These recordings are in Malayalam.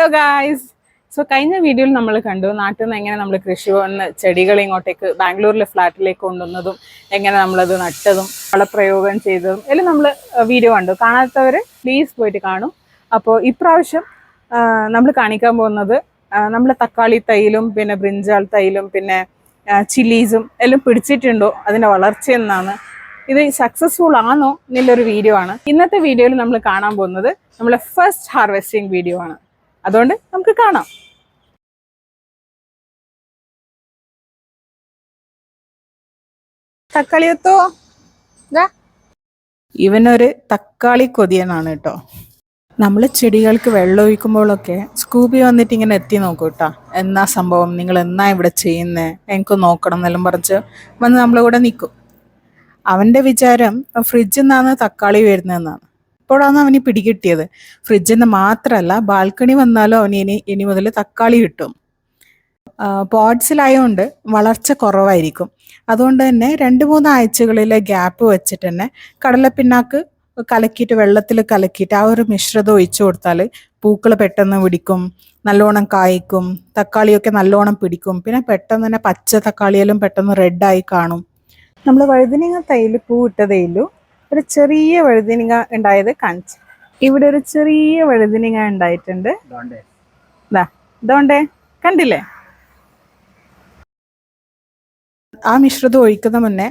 Hello guys. കഴിഞ്ഞ വീഡിയോയിൽ നമ്മൾ കണ്ടു നാട്ടിൽ നിന്ന് എങ്ങനെ നമ്മൾ കൃഷി വന്ന് ചെടികൾ ഇങ്ങോട്ടേക്ക് ബാംഗ്ലൂരിലെ ഫ്ലാറ്റിലേക്ക് കൊണ്ടുവന്നതും എങ്ങനെ നമ്മളത് നട്ടതും വളപ്രയോഗം ചെയ്തതും എല്ലാം നമ്മൾ വീഡിയോ കണ്ടു. കാണാത്തവർ പ്ലീസ് പോയിട്ട് കാണും. അപ്പോൾ ഇപ്രാവശ്യം നമ്മൾ കാണിക്കാൻ പോകുന്നത് നമ്മൾ തക്കാളി തൈയിലും പിന്നെ ബ്രിഞ്ചാൾ തൈയിലും പിന്നെ ചില്ലീസും എല്ലാം പിടിച്ചിട്ടുണ്ടോ അതിൻ്റെ വളർച്ച എന്നാണ്. ഇത് സക്സസ്ഫുൾ ആണോ എന്നുള്ളൊരു വീഡിയോ ആണ്. ഇന്നത്തെ വീഡിയോയിൽ നമ്മൾ കാണാൻ പോകുന്നത് നമ്മളെ ഫസ്റ്റ് ഹാർവെസ്റ്റിംഗ് വീഡിയോ ആണ്. അതുകൊണ്ട് നമുക്ക് കാണാം. തക്കാളിയത്തോ ഇവനൊരു തക്കാളി കൊതിയനാണ് കേട്ടോ. നമ്മൾ ചെടികൾക്ക് വെള്ളം ഒഴിക്കുമ്പോഴൊക്കെ സ്കൂബി വന്നിട്ട് ഇങ്ങനെ എത്തി നോക്കൂ കേട്ടോ. എന്നാ സംഭവം, നിങ്ങൾ എന്നാ ഇവിടെ ചെയ്യുന്നേ, എനിക്ക് നോക്കണം എന്നെല്ലാം പറഞ്ഞ് വന്ന് നമ്മളിവിടെ നിൽക്കും. അവൻ്റെ വിചാരം ഫ്രിഡ്ജിൽ നിന്നാണ് തക്കാളി വരുന്നതെന്നാണ്. ഇപ്പോഴാണ് അവന് പിടികിട്ടിയത്. ഫ്രിഡ്ജിൽ നിന്ന് മാത്രമല്ല, ബാൽക്കണി വന്നാലും അവന് ഇനി മുതൽ തക്കാളി കിട്ടും. പോട്ട്സിലായതുകൊണ്ട് വളർച്ച കുറവായിരിക്കും. അതുകൊണ്ട് തന്നെ 2-3 ആഴ്ചകളിലെ ഗ്യാപ്പ് വെച്ചിട്ട് തന്നെ കടലപ്പിണ്ണാക്ക് കലക്കിയിട്ട് വെള്ളത്തിൽ കലക്കിയിട്ട് ആ ഒരു മിശ്രിതം ഒഴിച്ചു കൊടുത്താൽ പൂക്കൾ പെട്ടെന്ന് പിടിക്കും, നല്ലോണം കായ്ക്കും, തക്കാളിയൊക്കെ നല്ലോണം പിടിക്കും. പിന്നെ പെട്ടെന്ന് തന്നെ പച്ച തക്കാളിയെല്ലാം പെട്ടെന്ന് റെഡായി കാണും. നമ്മൾ വഴുതനങ്ങ തൈയിൽ പൂ ഇട്ടതേയില്ലു. ഒരു ചെറിയ വഴുതനങ്ങ ഉണ്ടായത് കാണിച്ചു. ഇവിടെ ഒരു ചെറിയ വഴുതനങ്ങ ഉണ്ടായിട്ടുണ്ട്. ഇതോണ്ടേ കണ്ടില്ലേ? ആ മിശ്രിതം ഒഴിക്കുന്ന മുന്നേ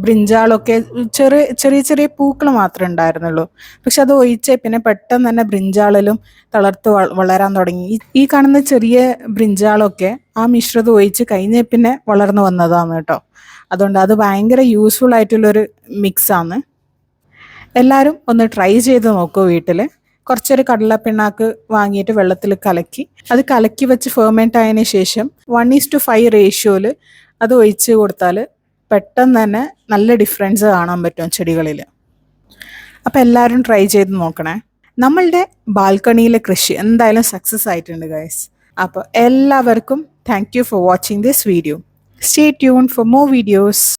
ബ്രിഞ്ചാളൊക്കെ ചെറിയ ചെറിയ പൂക്കൾ മാത്രമേ ഉണ്ടായിരുന്നുള്ളൂ. പക്ഷെ അത് ഒഴിച്ചേ പിന്നെ പെട്ടെന്ന് തന്നെ ബ്രിഞ്ചാളിലും തളർത്ത് വളരാൻ തുടങ്ങി. ഈ കാണുന്ന ചെറിയ ബ്രിഞ്ചാളൊക്കെ ആ മിശ്രിതം ഒഴിച്ച് കഴിഞ്ഞ പിന്നെ വളർന്നു വന്നതാണ് കേട്ടോ. അതുകൊണ്ട് അത് ഭയങ്കര യൂസ്ഫുൾ ആയിട്ടുള്ളൊരു മിക്സാണ്. എല്ലാവരും ഒന്ന് ട്രൈ ചെയ്ത് നോക്കൂ വീട്ടിൽ. കുറച്ചൊരു കടലപ്പിണ്ണാക്ക് വാങ്ങിയിട്ട് വെള്ളത്തിൽ കലക്കി അത് കലക്കി വെച്ച് ഫെർമെൻ്റ് ആയതിനു ശേഷം 1:5 റേഷ്യോയിൽ അത് ഒഴിച്ച് കൊടുത്താൽ പെട്ടെന്ന് തന്നെ നല്ല ഡിഫറൻസ് കാണാൻ പറ്റും ചെടികളിൽ. അപ്പോൾ എല്ലാവരും ട്രൈ ചെയ്ത് നോക്കണേ. നമ്മളുടെ ബാൽക്കണിയിലെ കൃഷി എന്തായാലും സക്സസ് ആയിട്ടുണ്ട് ഗൈസ്. അപ്പോൾ എല്ലാവർക്കും thank you for watching this video. Stay tuned for more videos.